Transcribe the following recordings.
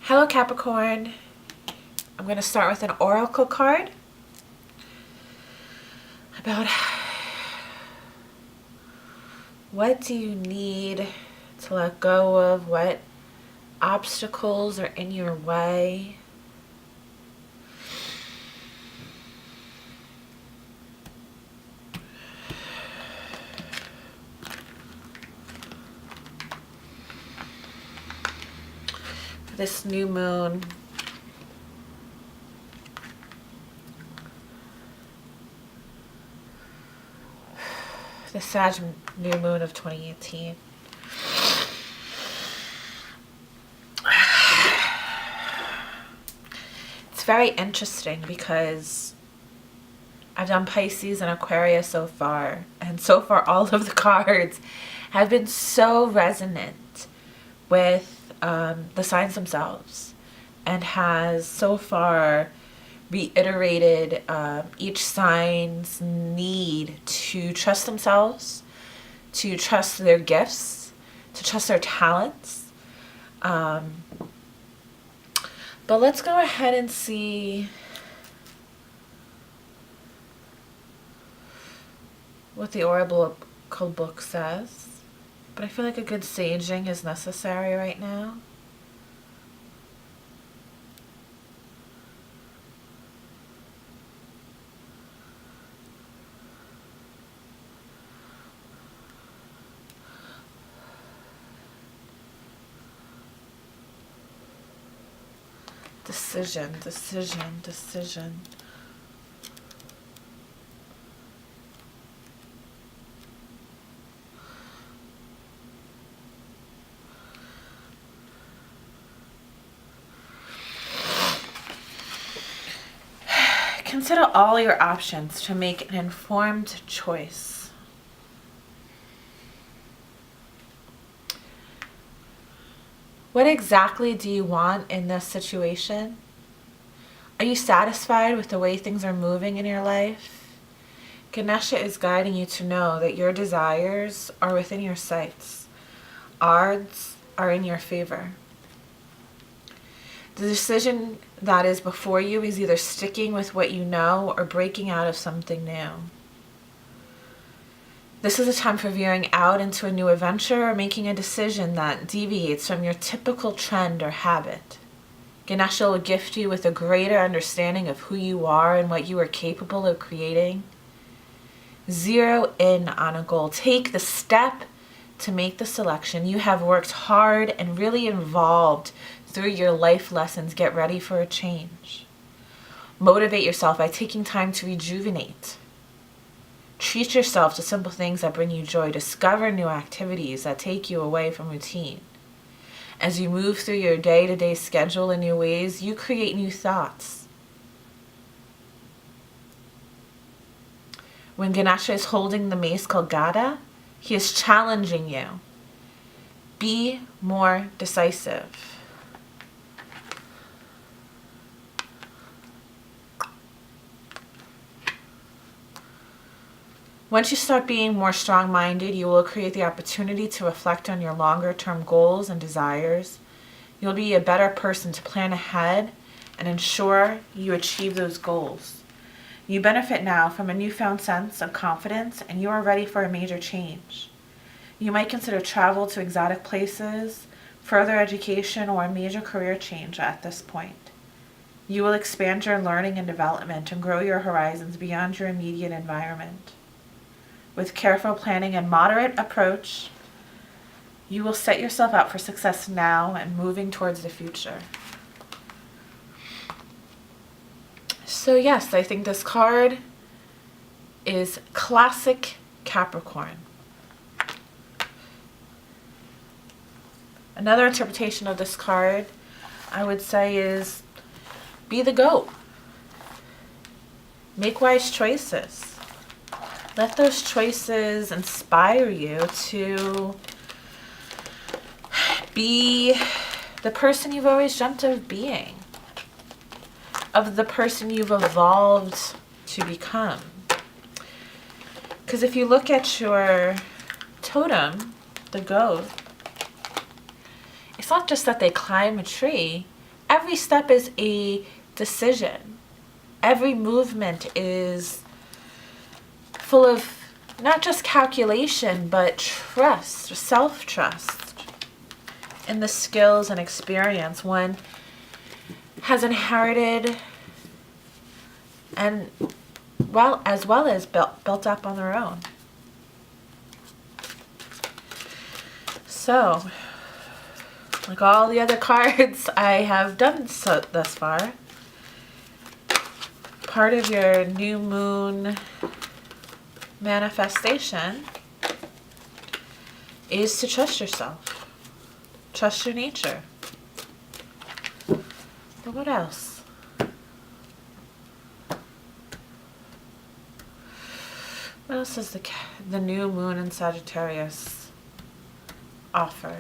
Hello Capricorn. I'm going to start with an oracle card about what do you need to let go of, what obstacles are in your way. For this new moon, the Sag new moon of 2018. It's very interesting because I've done Pisces and Aquarius so far, and so far all of the cards have been so resonant with the signs themselves, and has so far reiterated each sign's need to trust themselves, to trust their gifts, to trust their talents. But let's go ahead and see what the Oracle book says. But I feel like a good saging is necessary right now. Decision, decision, decision. Consider all your options to make an informed choice. What exactly do you want in this situation? Are you satisfied with the way things are moving in your life? Ganesha is guiding you to know that your desires are within your sights. Odds are in your favor. The decision that is before you is either sticking with what you know or breaking out of something new. This is a time for veering out into a new adventure or making a decision that deviates from your typical trend or habit. Ganesha will gift you with a greater understanding of who you are and what you are capable of creating. Zero in on a goal. Take the step to make the selection. You have worked hard and really involved through your life lessons. Get ready for a change. Motivate yourself by taking time to rejuvenate. Treat yourself to simple things that bring you joy. Discover new activities that take you away from routine. As you move through your day-to-day schedule in new ways, you create new thoughts. When Ganesha is holding the mace called Gada, he is challenging you. Be more decisive. Once you start being more strong-minded, you will create the opportunity to reflect on your longer-term goals and desires. You'll be a better person to plan ahead and ensure you achieve those goals. You benefit now from a newfound sense of confidence, and you are ready for a major change. You might consider travel to exotic places, further education, or a major career change at this point. You will expand your learning and development and grow your horizons beyond your immediate environment. With careful planning and moderate approach, you will set yourself up for success now and moving towards the future. So yes, I think this card is classic Capricorn. Another interpretation of this card, I would say, is be the goat. Make wise choices. Let those choices inspire you to be the person you've always dreamt of being, of the person you've evolved to become. Because if you look at your totem, the goat, it's not just that they climb a tree, every step is a decision. Every movement is full of not just calculation, but trust, self-trust in the skills and experience one has inherited and as well as built up on their own. So, like all the other cards I have done thus far, part of your new moon manifestation is to trust yourself. Trust your nature. But what else? What else does the new moon in Sagittarius offer?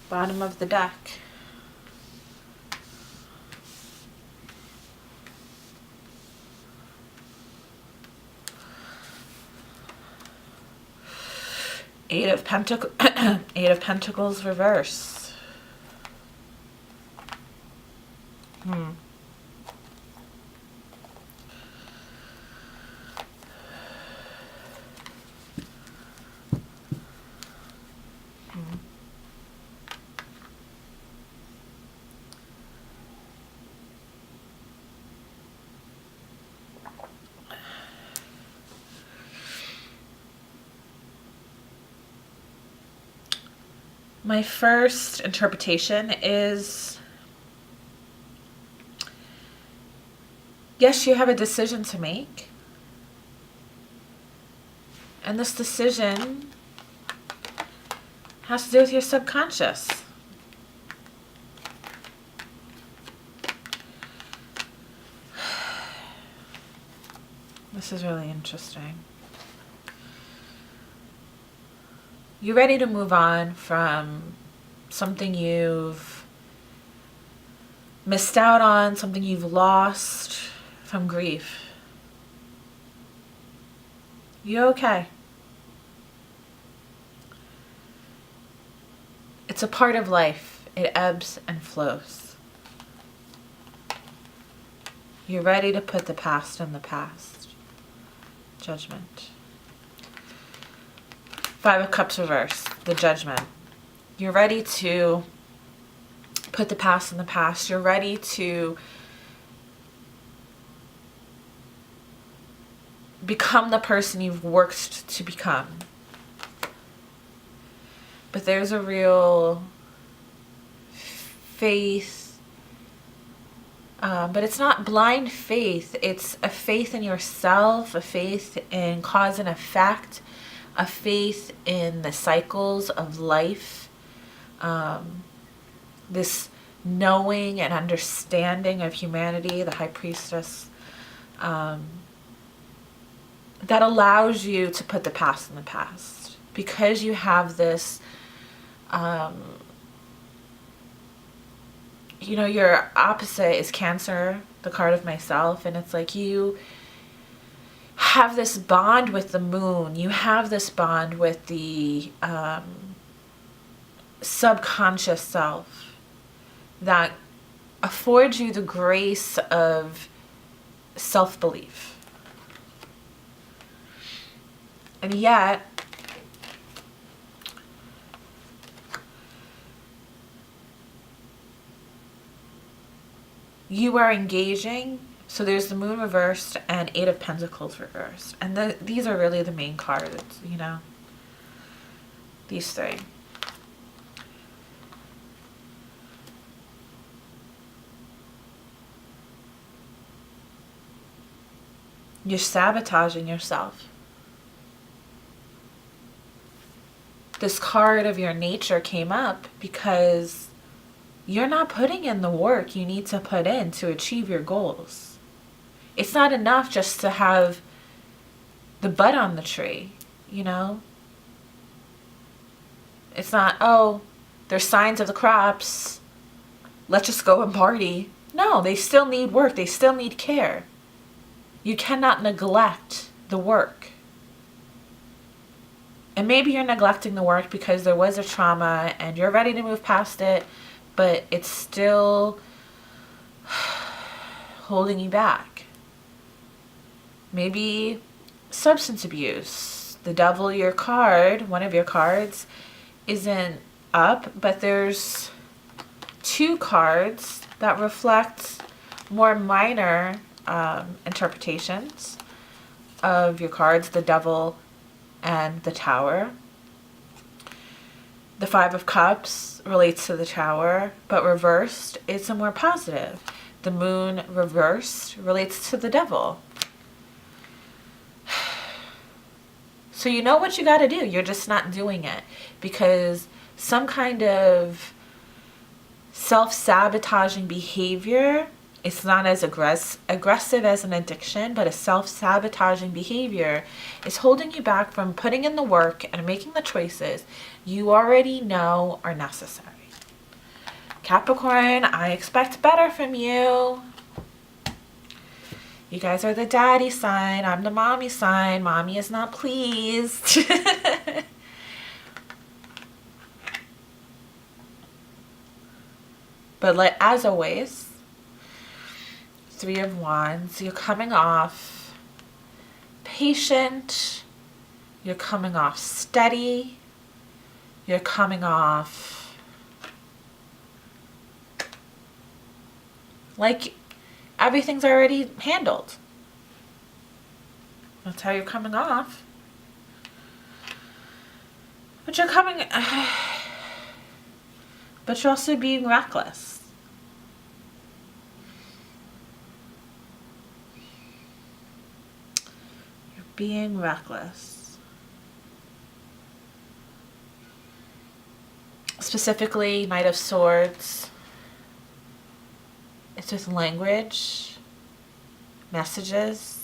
Bottom of the deck. Eight of Pentacles reverse. My first interpretation is, yes, you have a decision to make. And this decision has to do with your subconscious. This is really interesting. You're ready to move on from something you've missed out on, something you've lost, from grief. You're okay. It's a part of life. It ebbs and flows. You're ready to put the past in the past. Judgment. Five of Cups reverse, the Judgment. You're ready to put the past in the past. You're ready to become the person you've worked to become. But there's a real faith, but it's not blind faith. It's a faith in yourself, a faith in cause and effect, a faith in the cycles of life, this knowing and understanding of humanity, the High Priestess, that allows you to put the past in the past. Because you have this, your opposite is Cancer, the card of myself, and it's like you have this bond with the moon. You have this bond with the subconscious self that affords you the grace of self-belief. And yet, you are engaging. So there's the Moon reversed and Eight of Pentacles reversed. And these are really the main cards, These three. You're sabotaging yourself. This card of your nature came up because you're not putting in the work you need to put in to achieve your goals. It's not enough just to have the bud on the tree, It's not, oh, there's signs of the crops, let's just go and party. No, they still need work. They still need care. You cannot neglect the work. And maybe you're neglecting the work because there was a trauma and you're ready to move past it, but it's still holding you back. Maybe substance abuse. The devil, your card, one of your cards, isn't up, but there's 2 cards that reflect more minor interpretations of your cards, the devil and the tower. The 5 of Cups relates to the tower, but reversed is a more positive. The moon reversed relates to the devil. So you know what you got to do. You're just not doing it because some kind of self-sabotaging behavior, it's not as aggressive as an addiction, but a self-sabotaging behavior is holding you back from putting in the work and making the choices you already know are necessary. Capricorn, I expect better from you. You guys are the daddy sign. I'm the mommy sign. Mommy is not pleased. But as always, 3 of Wands, you're coming off patient. You're coming off steady. You're coming off like everything's already handled. That's how you're coming off. But you're coming, but you're also being reckless. You're being reckless. Specifically, Knight of Swords. It's with language, messages.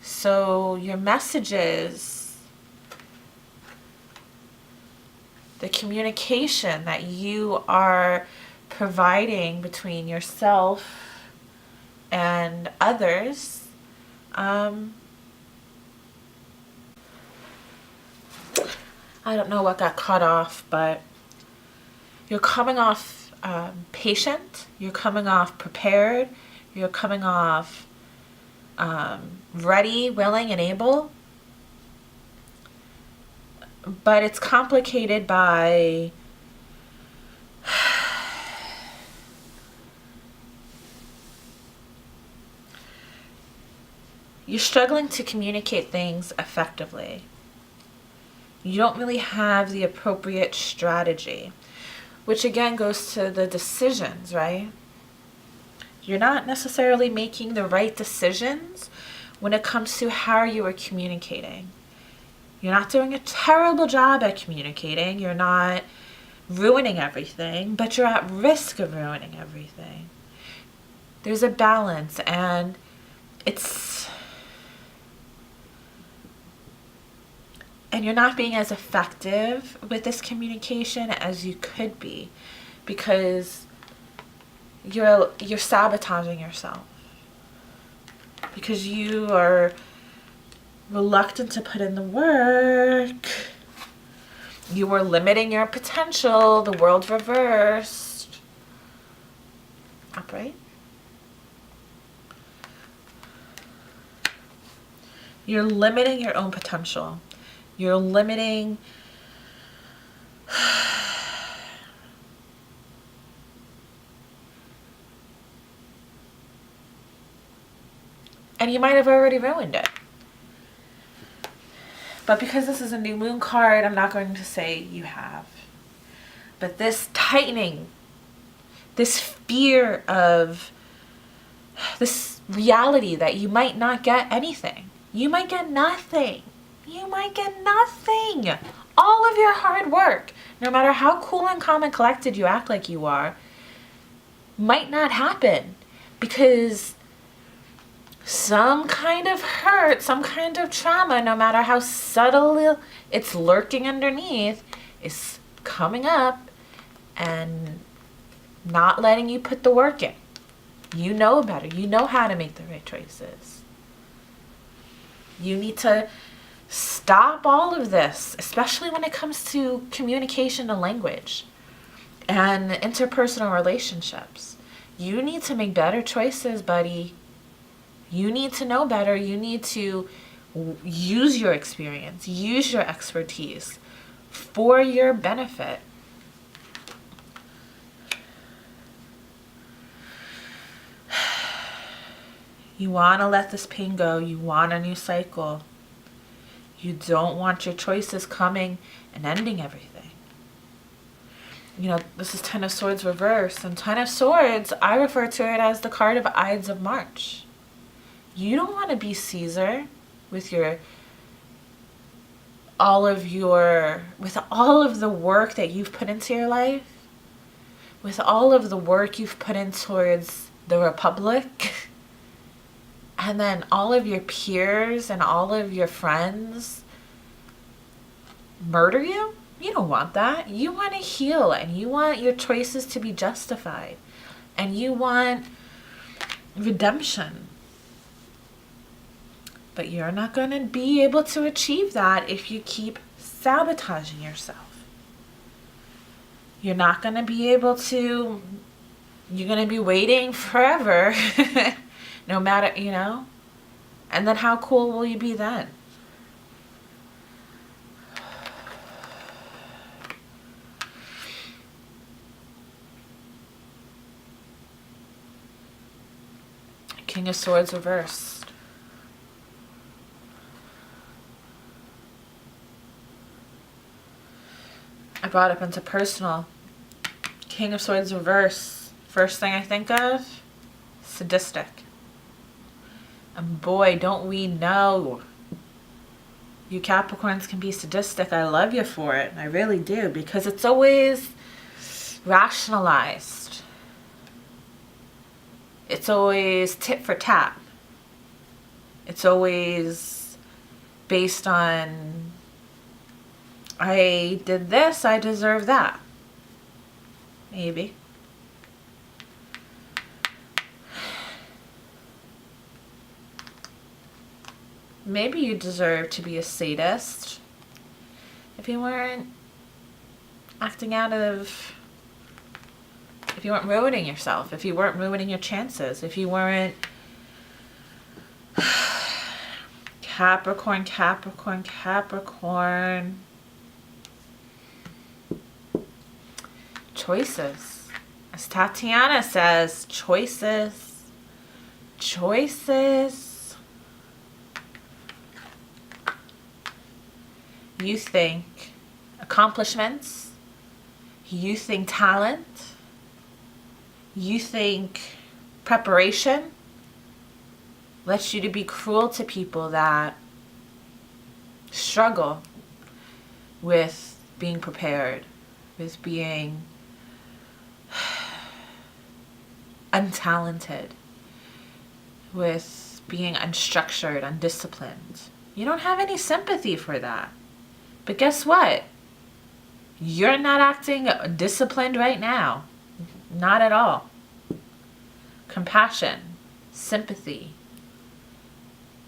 So your messages, the communication that you are providing between yourself and others, I don't know what got cut off, but you're coming off patient, you're coming off prepared, you're coming off ready, willing, and able. But it's complicated by you're struggling to communicate things effectively. You don't really have the appropriate strategy, which again goes to the decisions, right? You're not necessarily making the right decisions when it comes to how you are communicating. You're not doing a terrible job at communicating. You're not ruining everything, but you're at risk of ruining everything. There's a balance, and you're not being as effective with this communication as you could be because you're sabotaging yourself because you are reluctant to put in the work. You are limiting your potential. The world reversed. Upright. You're limiting your own potential. You're limiting and you might have already ruined it. But because this is a new moon card, I'm not going to say you have. But this tightening, this fear of this reality that you might not get anything. You might get nothing. You might get nothing. All of your hard work, no matter how cool and calm and collected you act like you are, might not happen because some kind of hurt, some kind of trauma, no matter how subtle it's lurking underneath, is coming up and not letting you put the work in. You know better. You know how to make the right choices. You need to stop all of this, especially when it comes to communication and language and interpersonal relationships. You need to make better choices, buddy. You need to know better. You need to use your experience, use your expertise for your benefit. You want to let this pain go. You want a new cycle. You don't want your choices coming and ending everything. You know, this is Ten of Swords reversed. And Ten of Swords, I refer to it as the card of Ides of March. You don't want to be Caesar with all of the work that you've put into your life, with all of the work you've put in towards the Republic, and then all of your peers and all of your friends murder you. You don't want that. You want to heal, and you want your choices to be justified, and you want redemption. But you're not going to be able to achieve that if you keep sabotaging yourself. You're not going to be able to, you're going to be waiting forever, no matter, you know? And then how cool will you be then? King of Swords reversed. I brought up into personal. King of Swords reverse. First thing I think of, sadistic. And boy, don't we know. You Capricorns can be sadistic. I love you for it. I really do. Because it's always rationalized. It's always tit for tat. It's always based on, I did this, I deserve that. Maybe. Maybe you deserve to be a sadist if you weren't acting out of, if you weren't ruining yourself, if you weren't ruining your chances, if you weren't Capricorn, Capricorn, Capricorn. Choices. As Tatiana says, choices. Choices. You think accomplishments. You think talent. You think preparation lets you to be cruel to people that struggle with being prepared, with being untalented, with being unstructured, undisciplined. You don't have any sympathy for that. But guess what? You're not acting disciplined right now. Not at all. Compassion, sympathy,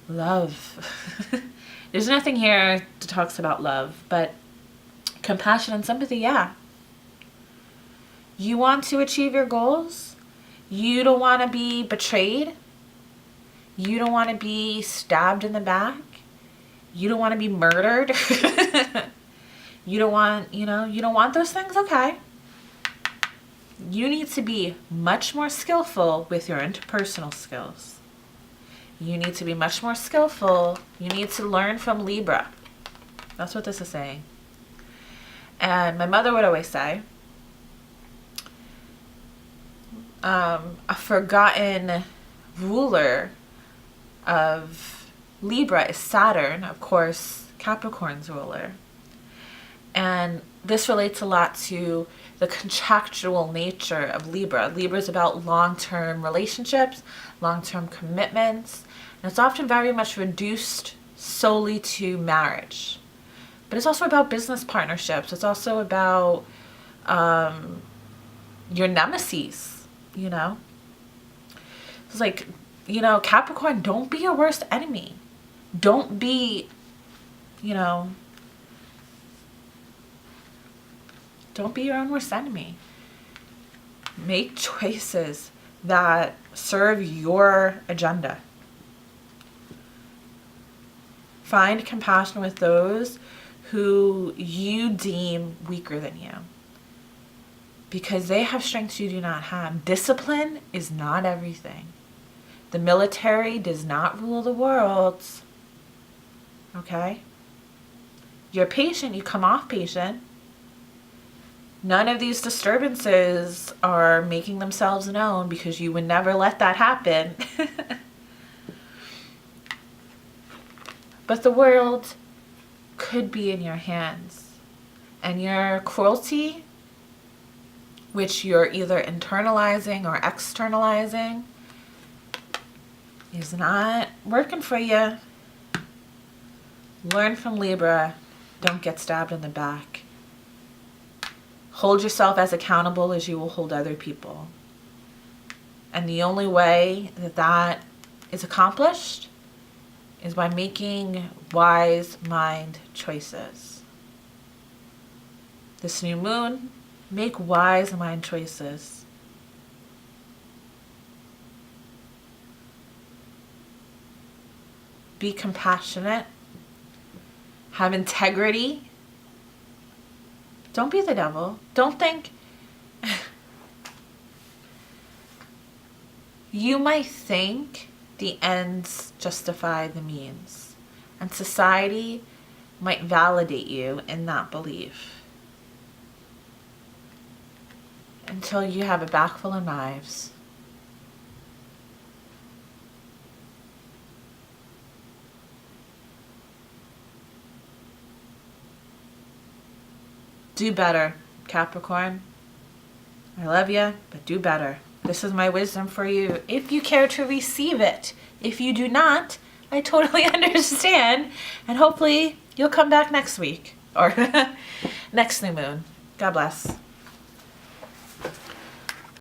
love. There's nothing here that talks about love, but compassion and sympathy, yeah. You want to achieve your goals? You don't want to be betrayed? You don't want to be stabbed in the back? You don't want to be murdered? You don't want, you don't want those things? Okay. You need to be much more skillful with your interpersonal skills. You need to be much more skillful. You need to learn from Libra. That's what this is saying. And my mother would always say, a forgotten ruler of Libra is Saturn, of course, Capricorn's ruler. And this relates a lot to the contractual nature of Libra. Libra is about long-term relationships, long-term commitments, and it's often very much reduced solely to marriage. But it's also about business partnerships. It's also about your nemesis, you know? It's like, you know, Capricorn, don't be your worst enemy. Don't be, you know, don't be your own worst enemy. Make choices that serve your agenda. Find compassion with those who you deem weaker than you, because they have strengths you do not have. Discipline is not everything. The military does not rule the world. Okay? You're patient, you come off patient. None of these disturbances are making themselves known because you would never let that happen. But the world could be in your hands. And your cruelty, which you're either internalizing or externalizing, is not working for you. Learn from Libra. Don't get stabbed in the back. Hold yourself as accountable as you will hold other people. And the only way that that is accomplished is by making wise mind choices. This new moon, make wise mind choices. Be compassionate. Have integrity. Don't be the devil. Don't think. You might think the ends justify the means, and society might validate you in that belief until you have a back full of knives. Do better, Capricorn. I love you, but do better. This is my wisdom for you, if you care to receive it. If you do not, I totally understand. And hopefully you'll come back next week or next new moon. God bless.